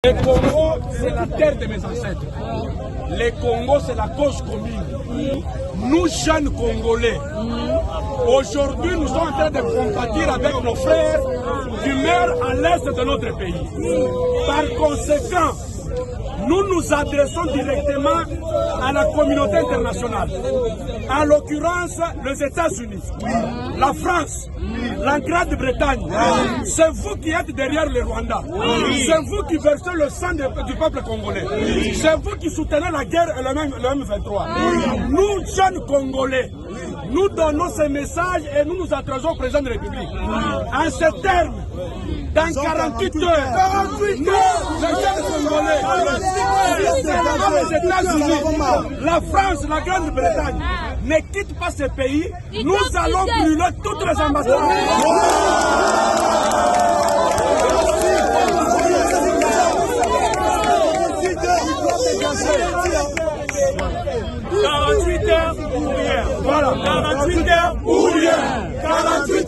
Le Congo, c'est la terre de mes ancêtres. Le Congo, c'est la cause commune. Nous, jeunes Congolais, aujourd'hui, nous sommes en train de compatir avec nos frères qui meurent à l'est de notre pays. Par conséquent, nous nous adressons directement à la communauté internationale. En l'occurrence, les États-Unis, la France, la Grande-Bretagne. C'est vous qui êtes derrière le Rwanda. C'est vous qui versez le sang du peuple congolais. C'est vous qui soutenez la guerre et le M23. Nous, jeunes Congolais, nous donnons ces messages et nous nous adressons au président de la République. En ces termes, dans 48 heures, nous, les jeunes Congolais, les États-Unis, la France, la Grande-Bretagne, ne quittent pas ce pays, nous allons brûler toutes les ambassades. 48 heures ou rien. Voilà. 48 heures ou rien. 48